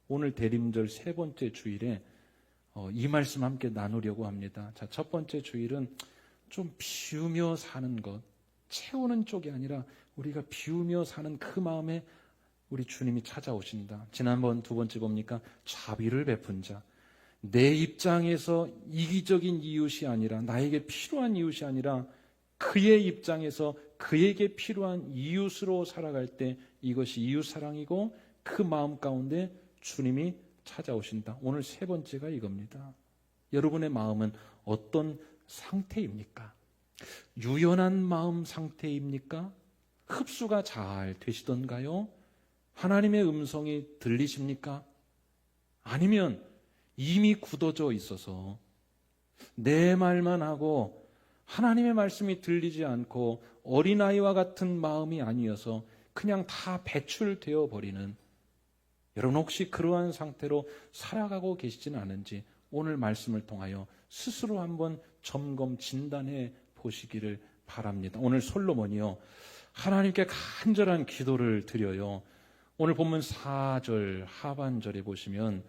오늘 대림절 세 번째 주일에 이 말씀 함께 나누려고 합니다. 자, 첫 번째 주일은 좀 비우며 사는 것, 채우는 쪽이 아니라 우리가 비우며 사는 그 마음에 우리 주님이 찾아오신다. 지난번 두 번째 뭡니까? 자비를 베푼 자. 내 입장에서 이기적인 이웃이 아니라, 나에게 필요한 이웃이 아니라 그의 입장에서 그에게 필요한 이웃으로 살아갈 때 이것이 이웃사랑이고, 그 마음 가운데 주님이 찾아오신다. 오늘 세 번째가 이겁니다. 여러분의 마음은 어떤 상태입니까? 유연한 마음 상태입니까? 흡수가 잘 되시던가요? 하나님의 음성이 들리십니까? 아니면 이미 굳어져 있어서 내 말만 하고 하나님의 말씀이 들리지 않고 어린아이와 같은 마음이 아니어서 그냥 다 배출되어 버리는, 여러분 혹시 그러한 상태로 살아가고 계시지는 않은지 오늘 말씀을 통하여 스스로 한번 점검 진단해 보시기를 바랍니다. 오늘 솔로몬이요, 하나님께 간절한 기도를 드려요. 오늘 본문 4절 하반절에 보시면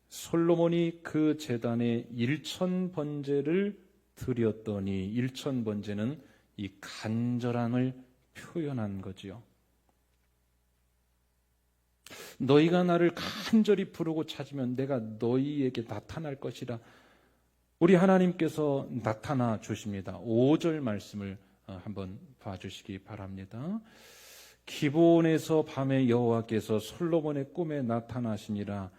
솔로몬이 그 제단에 1000번제를 드렸더니, 1000번제는 이 간절함을 표현한 거지요. 너희가 나를 간절히 부르고 찾으면 내가 너희에게 나타날 것이라. 우리 하나님께서 나타나 주십니다. 5절 말씀을 한번 봐주시기 바랍니다. 기브온에서 밤에 여호와께서 솔로몬의 꿈에 나타나시니라.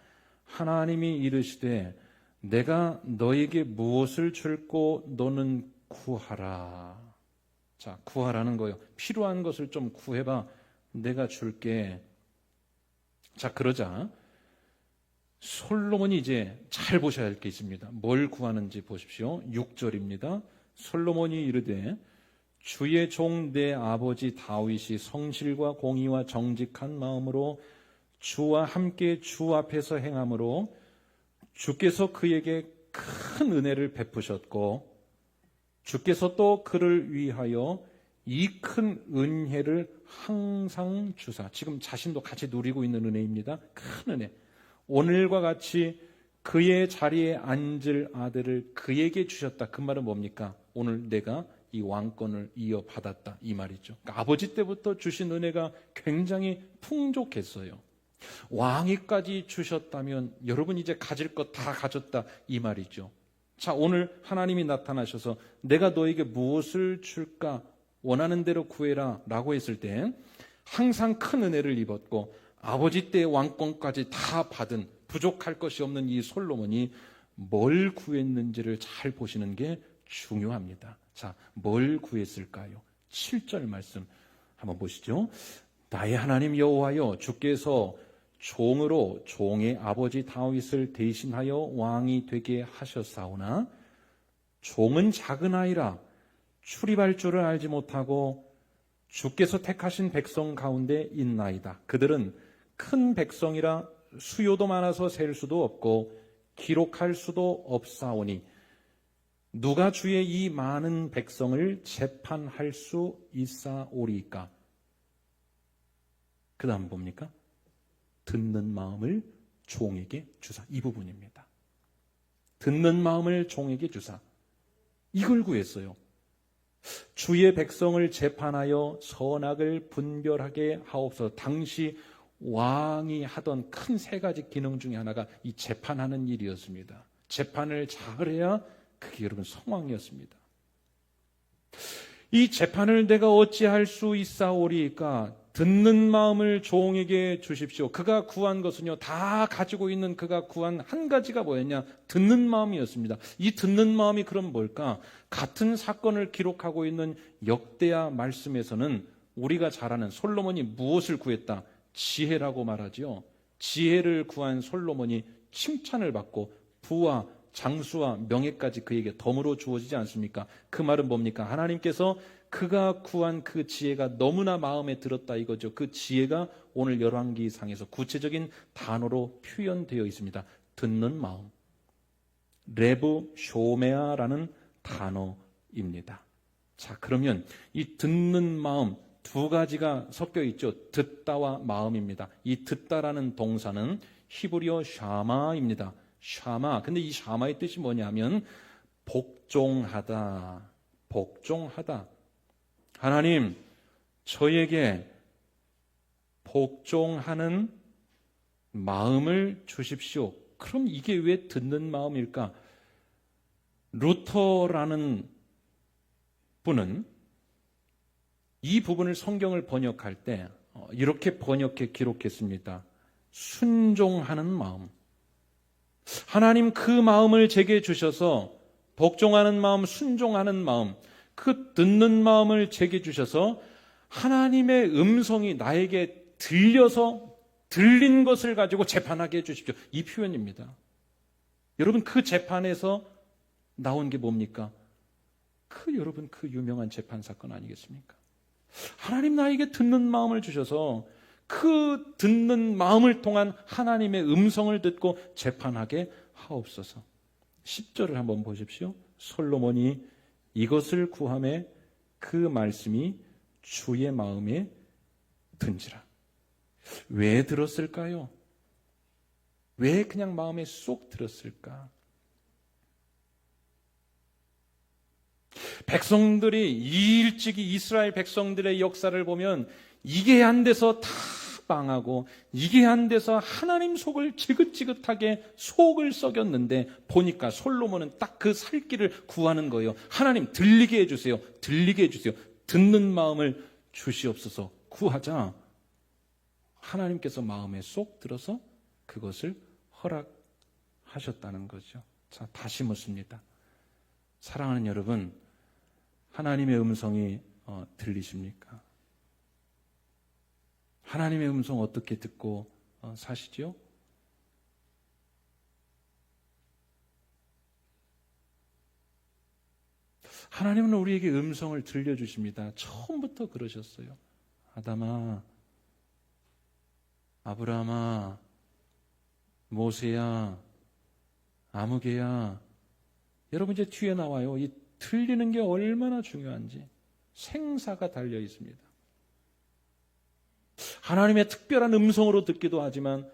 하나님이 이르시되 내가 너에게 무엇을 줄고 너는 구하라. 자, 구하라는 거예요. 필요한 것을 좀 구해봐. 내가 줄게. 자, 그러자 솔로몬이 이제 잘 보셔야 할 게 있습니다. 뭘 구하는지 보십시오. 6절입니다. 솔로몬이 이르되 주의 종 내 아버지 다윗이 성실과 공의와 정직한 마음으로 주와 함께 주 앞에서 행함으로 주께서 그에게 큰 은혜를 베푸셨고 주께서 또 그를 위하여 이 큰 은혜를 항상 주사. 지금 자신도 같이 누리고 있는 은혜입니다. 큰 은혜. 오늘과 같이 그의 자리에 앉을 아들을 그에게 주셨다. 그 말은 뭡니까? 오늘 내가 이 왕권을 이어받았다, 이 말이죠. 그러니까 아버지 때부터 주신 은혜가 굉장히 풍족했어요. 왕위까지 주셨다면 여러분 이제 가질 것 다 가졌다, 이 말이죠. 자, 오늘 하나님이 나타나셔서 내가 너에게 무엇을 줄까? 원하는 대로 구해라 라고 했을 때 항상 큰 은혜를 입었고 아버지 때의 왕권까지 다 받은 부족할 것이 없는 이 솔로몬이 뭘 구했는지를 잘 보시는 게 중요합니다. 자, 뭘 구했을까요? 7절 말씀 한번 보시죠. 나의 하나님 여호와여, 주께서 종으로 종의 아버지 다윗을 대신하여 왕이 되게 하셨사오나 종은 작은 아이라 출입할 줄을 알지 못하고 주께서 택하신 백성 가운데 있나이다. 그들은 큰 백성이라 수요도 많아서 셀 수도 없고 기록할 수도 없사오니 누가 주의 이 많은 백성을 재판할 수 있사오리까? 그 다음 뭡니까? 듣는 마음을 종에게 주사. 이 부분입니다. 듣는 마음을 종에게 주사. 이걸 구했어요. 주의 백성을 재판하여 선악을 분별하게 하옵소서. 당시 왕이 하던 큰 세 가지 기능 중에 하나가 이 재판하는 일이었습니다. 재판을 잘해야 그게 여러분 성왕이었습니다. 이 재판을 내가 어찌할 수 있사오리까? 듣는 마음을 종에게 주십시오. 그가 구한 것은요, 다 가지고 있는 그가 구한 한 가지가 뭐였냐? 듣는 마음이었습니다. 이 듣는 마음이 그럼 뭘까? 같은 사건을 기록하고 있는 역대하 말씀에서는 우리가 잘 아는 솔로몬이 무엇을 구했다? 지혜라고 말하지요. 지혜를 구한 솔로몬이 칭찬을 받고 부와 장수와 명예까지 그에게 덤으로 주어지지 않습니까? 그 말은 뭡니까? 하나님께서 그가 구한 그 지혜가 너무나 마음에 들었다 이거죠. 그 지혜가 오늘 열왕기상에서 구체적인 단어로 표현되어 있습니다. 듣는 마음. 레브 쇼메아라는 단어입니다. 자, 그러면 이 듣는 마음 두 가지가 섞여 있죠. 듣다와 마음입니다. 이 듣다라는 동사는 히브리어 샤마입니다. 샤마. 근데 이 샤마의 뜻이 뭐냐면 복종하다. 복종하다. 하나님, 저에게 복종하는 마음을 주십시오. 그럼 이게 왜 듣는 마음일까? 루터라는 분은 이 부분을 성경을 번역할 때 이렇게 번역해 기록했습니다. 순종하는 마음. 하나님 그 마음을 제게 주셔서 복종하는 마음, 순종하는 마음, 그 듣는 마음을 제게 주셔서 하나님의 음성이 나에게 들려서 들린 것을 가지고 재판하게 해주십시오. 이 표현입니다. 여러분, 그 재판에서 나온 게 뭡니까? 여러분, 그 유명한 재판 사건 아니겠습니까? 하나님 나에게 듣는 마음을 주셔서 그 듣는 마음을 통한 하나님의 음성을 듣고 재판하게 하옵소서. 10절을 한번 보십시오. 솔로몬이 이것을 구하매 그 말씀이 주의 마음에 든지라. 왜 들었을까요? 왜 그냥 마음에 쏙 들었을까? 백성들이 일찍이 이스라엘 백성들의 역사를 보면 이게 안 돼서 다 망하고 이게 안 돼서 하나님 속을 지긋지긋하게 속을 썩였는데 보니까 솔로몬은 딱 그 살 길을 구하는 거예요. 하나님 들리게 해주세요. 들리게 해주세요. 듣는 마음을 주시옵소서. 구하자. 하나님께서 마음에 쏙 들어서 그것을 허락하셨다는 거죠. 자, 다시 묻습니다. 사랑하는 여러분, 하나님의 음성이 들리십니까? 하나님의 음성 어떻게 듣고 사시죠? 하나님은 우리에게 음성을 들려주십니다. 처음부터 그러셨어요. 아담아, 아브라함아, 모세야, 아무개야. 여러분 이제 뒤에 나와요. 이 들리는 게 얼마나 중요한지. 생사가 달려 있습니다. 하나님의 특별한 음성으로 듣기도 하지만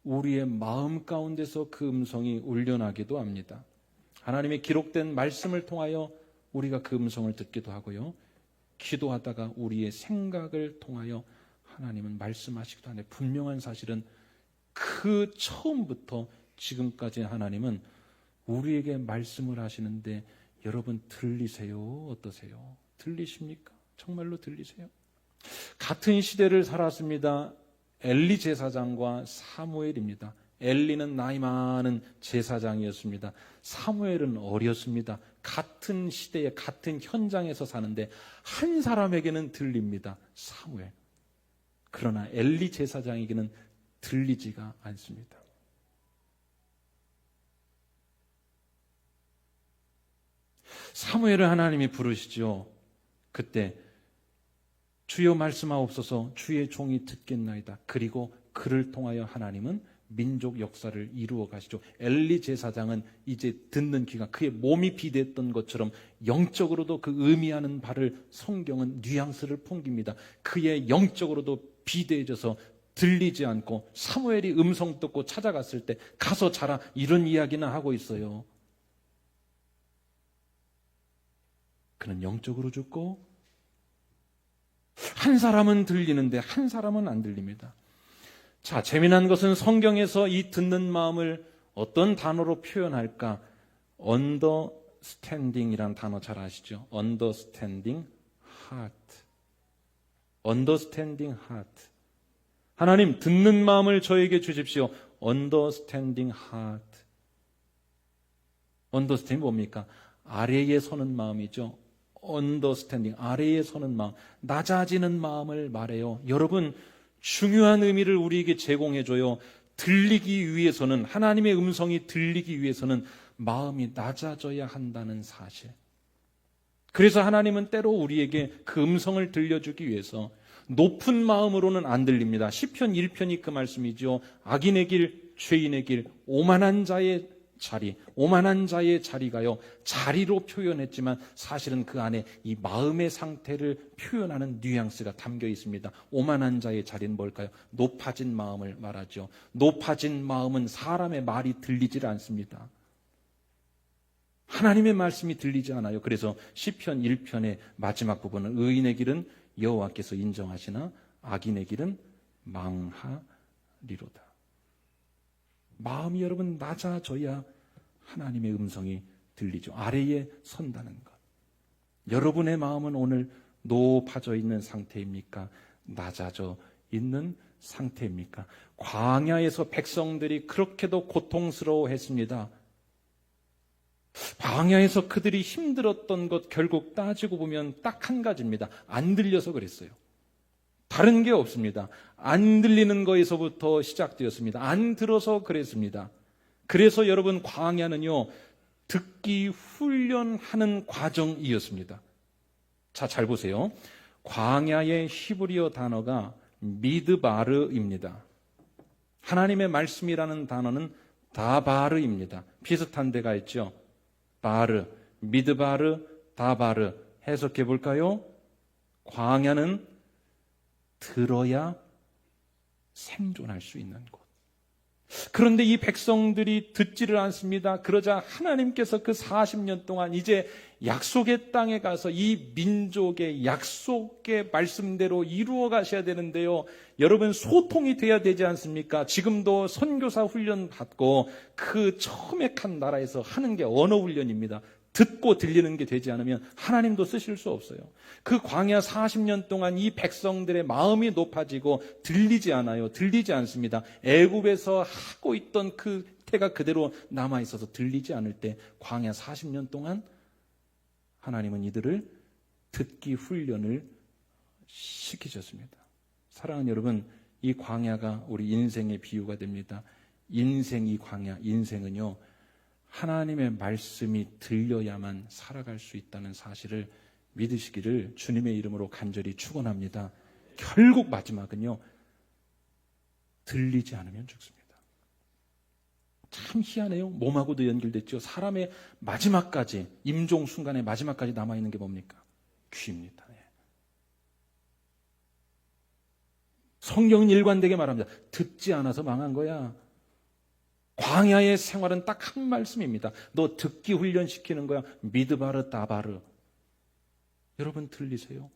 우리의 마음 가운데서 그 음성이 울려나기도 합니다. 하나님의 기록된 말씀을 통하여 우리가 그 음성을 듣기도 하고요. 기도하다가 우리의 생각을 통하여 하나님은 말씀하시기도 하는데 분명한 사실은 그 처음부터 지금까지 하나님은 우리에게 말씀을 하시는데 여러분 들리세요? 어떠세요? 들리십니까? 정말로 들리세요? 같은 시대를 살았습니다. 엘리 제사장과 사무엘입니다. 엘리는 나이 많은 제사장이었습니다. 사무엘은 어렸습니다. 같은 시대에 같은 현장에서 사는데 한 사람에게는 들립니다. 사무엘. 그러나 엘리 제사장에게는 들리지가 않습니다. 사무엘을 하나님이 부르시죠. 그때 주여 말씀하옵소서, 주의 종이 듣겠나이다. 그리고 그를 통하여 하나님은 민족 역사를 이루어 가시죠. 엘리 제사장은 이제 듣는 귀가 그의 몸이 비대했던 것처럼 영적으로도 그 의미하는 바를 성경은 뉘앙스를 풍깁니다. 그의 영적으로도 비대해져서 들리지 않고 사무엘이 음성 듣고 찾아갔을 때 가서 자라 이런 이야기는 하고 있어요. 그는 영적으로 죽고 한 사람은 들리는데 한 사람은 안 들립니다. 자, 재미난 것은 성경에서 이 듣는 마음을 어떤 단어로 표현할까? understanding이라는 단어 잘 아시죠? understanding heart. understanding heart. 하나님, 듣는 마음을 저에게 주십시오. understanding heart. understanding 뭡니까? 아래에 서는 마음이죠. understanding, 아래에 서는 마음, 낮아지는 마음을 말해요. 여러분, 중요한 의미를 우리에게 제공해줘요. 들리기 위해서는, 하나님의 음성이 들리기 위해서는 마음이 낮아져야 한다는 사실. 그래서 하나님은 때로 우리에게 그 음성을 들려주기 위해서 높은 마음으로는 안 들립니다. 시편 1편이 그 말씀이죠. 악인의 길, 죄인의 길, 오만한 자의 자리, 오만한 자의 자리가요, 자리로 표현했지만 사실은 그 안에 이 마음의 상태를 표현하는 뉘앙스가 담겨 있습니다. 오만한 자의 자리는 뭘까요? 높아진 마음을 말하죠. 높아진 마음은 사람의 말이 들리질 않습니다. 하나님의 말씀이 들리지 않아요. 그래서 시편 1편의 마지막 부분은 의인의 길은 여호와께서 인정하시나 악인의 길은 망하리로다. 마음이 여러분 낮아져야 하나님의 음성이 들리죠. 아래에 선다는 것. 여러분의 마음은 오늘 높아져 있는 상태입니까? 낮아져 있는 상태입니까? 광야에서 백성들이 그렇게도 고통스러워했습니다. 광야에서 그들이 힘들었던 것 결국 따지고 보면 딱 한 가지입니다. 안 들려서 그랬어요. 다른 게 없습니다. 안 들리는 거에서부터 시작되었습니다. 안 들어서 그랬습니다. 그래서 여러분 광야는요, 듣기 훈련하는 과정이었습니다. 자, 잘 보세요. 광야의 히브리어 단어가 미드바르입니다. 하나님의 말씀이라는 단어는 다바르입니다. 비슷한 데가 있죠. 바르, 미드바르, 다바르 해석해 볼까요? 광야는 들어야 생존할 수 있는 곳. 그런데 이 백성들이 듣지를 않습니다. 그러자 하나님께서 그 40년 동안 이제 약속의 땅에 가서 이 민족의 약속의 말씀대로 이루어 가셔야 되는데요. 여러분 소통이 돼야 되지 않습니까? 지금도 선교사 훈련 받고 그 처음액한 나라에서 하는 게 언어 훈련입니다. 듣고 들리는 게 되지 않으면 하나님도 쓰실 수 없어요. 그 광야 40년 동안 이 백성들의 마음이 높아지고 들리지 않아요. 들리지 않습니다. 애굽에서 하고 있던 그 태가 그대로 남아있어서 들리지 않을 때 광야 40년 동안 하나님은 이들을 듣기 훈련을 시키셨습니다. 사랑하는 여러분, 이 광야가 우리 인생의 비유가 됩니다. 인생이 광야, 인생은요, 하나님의 말씀이 들려야만 살아갈 수 있다는 사실을 믿으시기를 주님의 이름으로 간절히 축원합니다. 결국 마지막은요, 들리지 않으면 죽습니다. 참 희한해요. 몸하고도 연결됐죠. 사람의 마지막까지, 임종 순간의 마지막까지 남아있는 게 뭡니까? 귀입니다. 성경은 일관되게 말합니다. 듣지 않아서 망한 거야. 광야의 생활은 딱 한 말씀입니다. 너 듣기 훈련시키는 거야. 미드바르 다바르. 여러분 들리세요?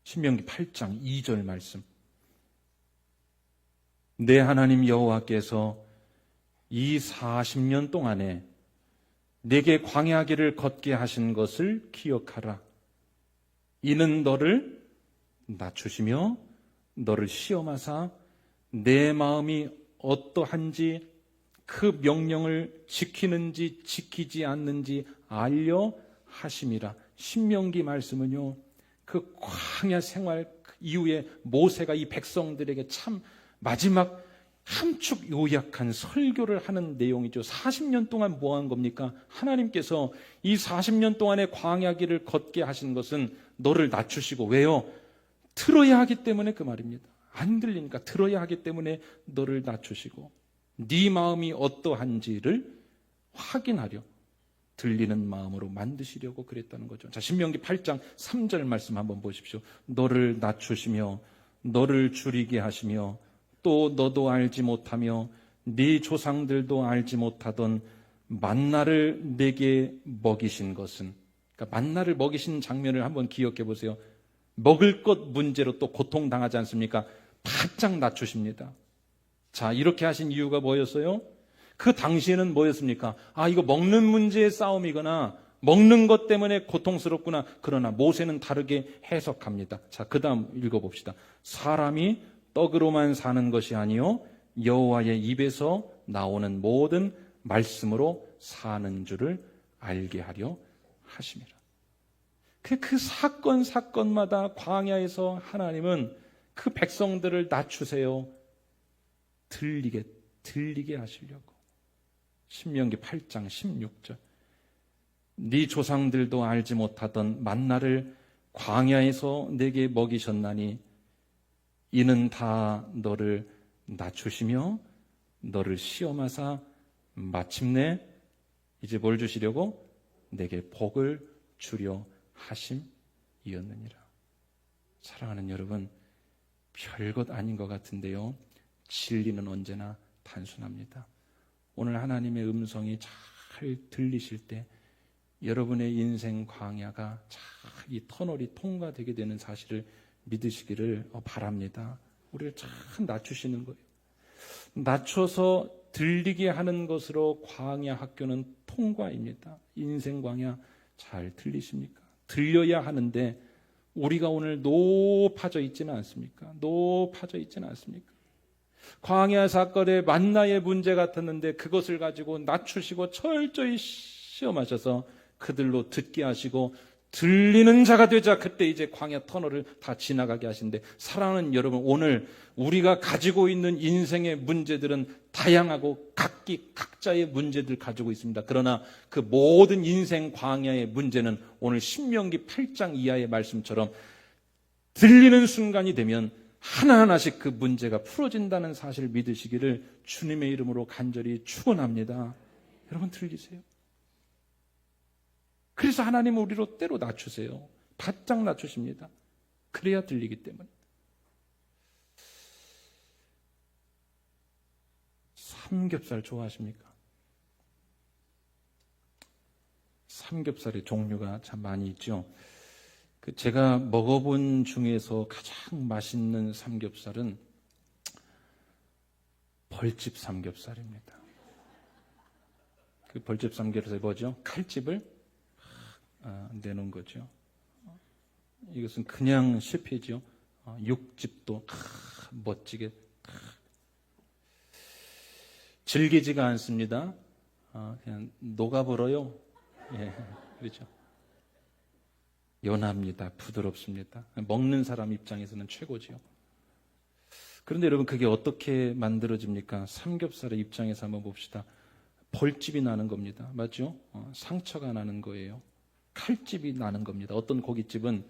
신명기 8장 2절 말씀. 내 하나님 여호와께서 이 40년 동안에 내게 광야 길을 걷게 하신 것을 기억하라. 이는 너를 낮추시며 너를 시험하사 내 마음이 어떠한지 그 명령을 지키는지 지키지 않는지 알려 하심이라. 신명기 말씀은요, 그 광야 생활 이후에 모세가 이 백성들에게 참 마지막 함축 요약한 설교를 하는 내용이죠. 40년 동안 뭐 한 겁니까? 하나님께서 이 40년 동안의 광야 길을 걷게 하신 것은 너를 낮추시고, 왜요? 들어야 하기 때문에 그 말입니다. 안 들리니까 들어야 하기 때문에 너를 낮추시고 네 마음이 어떠한지를 확인하려 들리는 마음으로 만드시려고 그랬다는 거죠. 자, 신명기 8장 3절 말씀 한번 보십시오. 너를 낮추시며 너를 줄이게 하시며 또 너도 알지 못하며 네 조상들도 알지 못하던 만나를 내게 먹이신 것은, 그러니까 만나를 먹이신 장면을 한번 기억해 보세요. 먹을 것 문제로 또 고통당하지 않습니까? 바짝 낮추십니다. 자, 이렇게 하신 이유가 뭐였어요? 그 당시에는 뭐였습니까? 아, 이거 먹는 문제의 싸움이거나 먹는 것 때문에 고통스럽구나. 그러나 모세는 다르게 해석합니다. 자, 그 다음 읽어봅시다. 사람이 떡으로만 사는 것이 아니요 여호와의 입에서 나오는 모든 말씀으로 사는 줄을 알게 하려 하심이라. 그 사건마다 광야에서 하나님은 그 백성들을 낮추세요. 들리게 하시려고. 신명기 8장 16절. 네 조상들도 알지 못하던 만나를 광야에서 내게 먹이셨나니 이는 다 너를 낮추시며 너를 시험하사 마침내 이제 뭘 주시려고? 내게 복을 주려 하심이었느니라. 사랑하는 여러분, 별것 아닌 것 같은데요, 진리는 언제나 단순합니다. 오늘 하나님의 음성이 잘 들리실 때 여러분의 인생 광야가 잘 이 터널이 통과되게 되는 사실을 믿으시기를 바랍니다. 우리를 참 낮추시는 거예요. 낮춰서 들리게 하는 것으로 광야 학교는 통과입니다. 인생 광야 잘 들리십니까? 들려야 하는데 우리가 오늘 높아져 있지는 않습니까? 높아져 있지는 않습니까? 광야 사건의 만나의 문제 같았는데 그것을 가지고 낮추시고 철저히 시험하셔서 그들로 듣게 하시고 들리는 자가 되자 그때 이제 광야 터널을 다 지나가게 하신데, 사랑하는 여러분, 오늘 우리가 가지고 있는 인생의 문제들은 다양하고 각자의 문제들 가지고 있습니다. 그러나 그 모든 인생 광야의 문제는 오늘 신명기 8장 이하의 말씀처럼 들리는 순간이 되면 하나하나씩 그 문제가 풀어진다는 사실을 믿으시기를 주님의 이름으로 간절히 축원합니다. 여러분 들리세요? 그래서 하나님은 우리로 때로 낮추세요. 바짝 낮추십니다. 그래야 들리기 때문에. 삼겹살 좋아하십니까? 삼겹살의 종류가 참 많이 있죠. 제가 먹어본 중에서 가장 맛있는 삼겹살은 벌집 삼겹살입니다. 그 벌집 삼겹살이 뭐죠? 칼집을 내놓은 거죠. 이것은 그냥 실패죠. 육즙도 멋지게 질기지가 않습니다. 그냥 녹아버려요. 예, 그렇죠. 연합니다. 부드럽습니다. 먹는 사람 입장에서는 최고지요. 그런데 여러분, 그게 어떻게 만들어집니까? 삼겹살의 입장에서 한번 봅시다. 벌집이 나는 겁니다. 맞죠? 상처가 나는 거예요. 칼집이 나는 겁니다. 어떤 고깃집은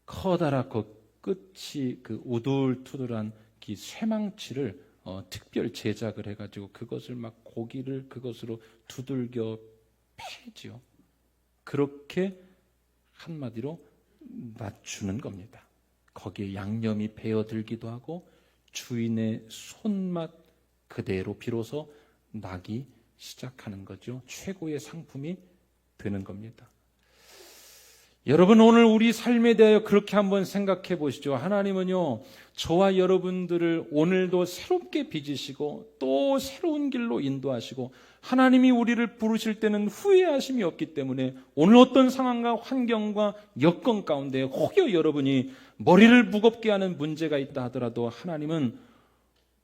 커다랗고 끝이 그 우둘투둘한 이 쇠망치를 특별 제작을 해가지고 그것을 막 고기를 그것으로 두들겨 패지요. 그렇게 한마디로 낮추는 겁니다. 거기에 양념이 배어들기도 하고 주인의 손맛 그대로 비로소 나기 시작하는 거죠. 최고의 상품이 되는 겁니다. 여러분, 오늘 우리 삶에 대하여 그렇게 한번 생각해 보시죠. 하나님은요, 저와 여러분들을 오늘도 새롭게 빚으시고 또 새로운 길로 인도하시고, 하나님이 우리를 부르실 때는 후회하심이 없기 때문에 오늘 어떤 상황과 환경과 여건 가운데 혹여 여러분이 머리를 무겁게 하는 문제가 있다 하더라도 하나님은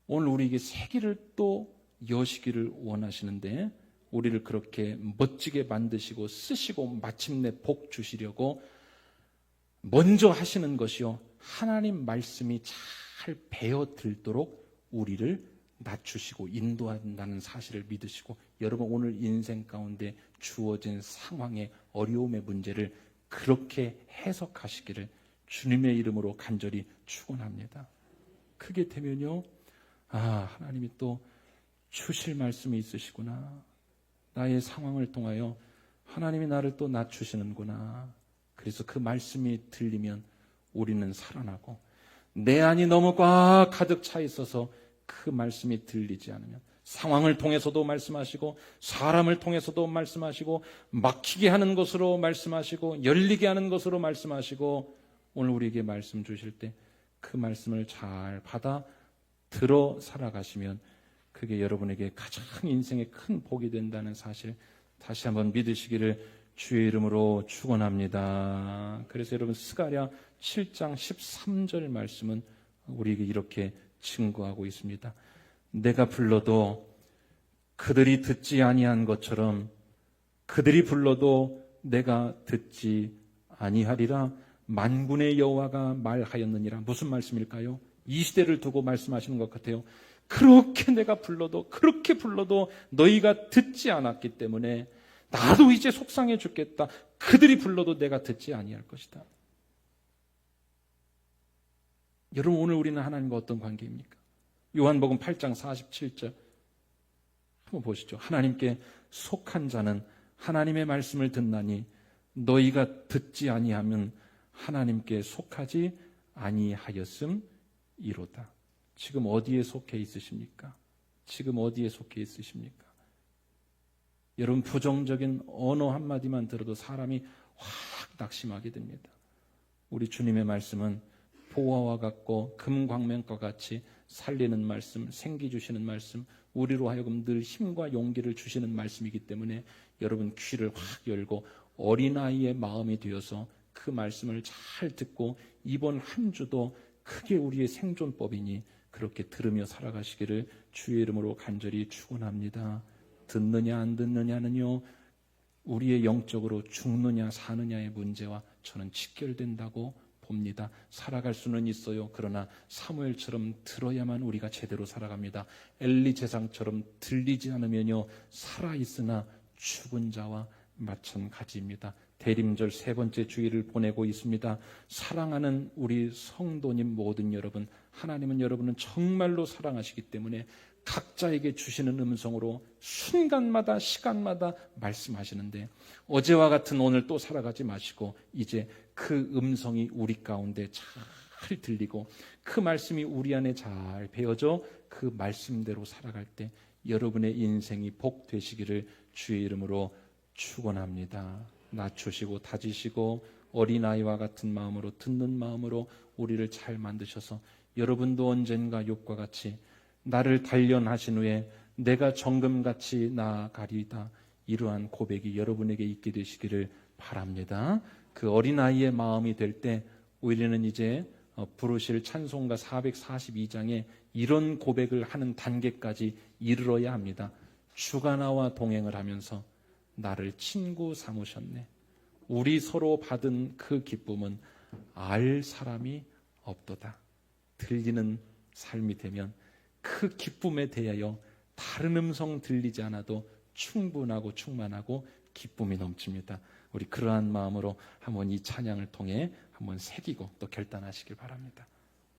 오늘 우리에게 새 길을 또 여시기를 원하시는데, 우리를 그렇게 멋지게 만드시고 쓰시고 마침내 복 주시려고 먼저 하시는 것이요, 하나님 말씀이 잘 배어들도록 우리를 낮추시고 인도한다는 사실을 믿으시고, 여러분 오늘 인생 가운데 주어진 상황의 어려움의 문제를 그렇게 해석하시기를 주님의 이름으로 간절히 축원합니다. 그게 되면요, 하나님이 또 주실 말씀이 있으시구나. 나의 상황을 통하여 하나님이 나를 또 낮추시는구나. 그래서 그 말씀이 들리면 우리는 살아나고, 내 안이 너무 꽉 가득 차 있어서 그 말씀이 들리지 않으면, 상황을 통해서도 말씀하시고 사람을 통해서도 말씀하시고 막히게 하는 것으로 말씀하시고 열리게 하는 것으로 말씀하시고, 오늘 우리에게 말씀 주실 때 그 말씀을 잘 받아 들어 살아가시면 그게 여러분에게 가장 인생의 큰 복이 된다는 사실 다시 한번 믿으시기를 주의 이름으로 축원합니다. 그래서 여러분, 스가랴 7장 13절 말씀은 우리에게 이렇게 증거하고 있습니다. 내가 불러도 그들이 듣지 아니한 것처럼 그들이 불러도 내가 듣지 아니하리라. 만군의 여호와가 말하였느니라. 무슨 말씀일까요? 이 시대를 두고 말씀하시는 것 같아요. 그렇게 내가 불러도, 그렇게 불러도 너희가 듣지 않았기 때문에 나도 이제 속상해 죽겠다. 그들이 불러도 내가 듣지 아니할 것이다. 여러분, 오늘 우리는 하나님과 어떤 관계입니까? 요한복음 8장 47절 한번 보시죠. 하나님께 속한 자는 하나님의 말씀을 듣나니 너희가 듣지 아니하면 하나님께 속하지 아니하였음이로다. 지금 어디에 속해 있으십니까? 지금 어디에 속해 있으십니까? 여러분, 부정적인 언어 한마디만 들어도 사람이 확 낙심하게 됩니다. 우리 주님의 말씀은 보화와 같고 금광명과 같이 살리는 말씀, 생기 주시는 말씀, 우리로 하여금 늘 힘과 용기를 주시는 말씀이기 때문에 여러분 귀를 확 열고 어린아이의 마음이 되어서 그 말씀을 잘 듣고 이번 한 주도 크게 우리의 생존법이니 그렇게 들으며 살아가시기를 주의 이름으로 간절히 축원합니다. 듣느냐 안 듣느냐는요, 우리의 영적으로 죽느냐 사느냐의 문제와 저는 직결된다고 봅니다. 살아갈 수는 있어요. 그러나 사무엘처럼 들어야만 우리가 제대로 살아갑니다. 엘리 제사장처럼 들리지 않으면요, 살아있으나 죽은 자와 마찬가지입니다. 대림절 세 번째 주일을 보내고 있습니다. 사랑하는 우리 성도님 모든 여러분, 하나님은 여러분은 정말로 사랑하시기 때문에 각자에게 주시는 음성으로 순간마다 시간마다 말씀하시는데, 어제와 같은 오늘 또 살아가지 마시고 이제 그 음성이 우리 가운데 잘 들리고 그 말씀이 우리 안에 잘 배어져 그 말씀대로 살아갈 때 여러분의 인생이 복 되시기를 주의 이름으로 축원합니다. 낮추시고 다지시고 어린아이와 같은 마음으로 듣는 마음으로 우리를 잘 만드셔서 여러분도 언젠가 욥과 같이 나를 단련하신 후에 내가 정금같이 나아가리이다, 이러한 고백이 여러분에게 있게 되시기를 바랍니다. 그 어린아이의 마음이 될 때 우리는 이제 부르실 찬송가 442장에 이런 고백을 하는 단계까지 이르러야 합니다. 주가 나와 동행을 하면서 나를 친구 삼으셨네. 우리 서로 받은 그 기쁨은 알 사람이 없도다. 들리는 삶이 되면 그 기쁨에 대하여 다른 음성 들리지 않아도 충분하고 충만하고 기쁨이 넘칩니다. 우리 그러한 마음으로 한번 이 찬양을 통해 한번 새기고 또 결단하시길 바랍니다.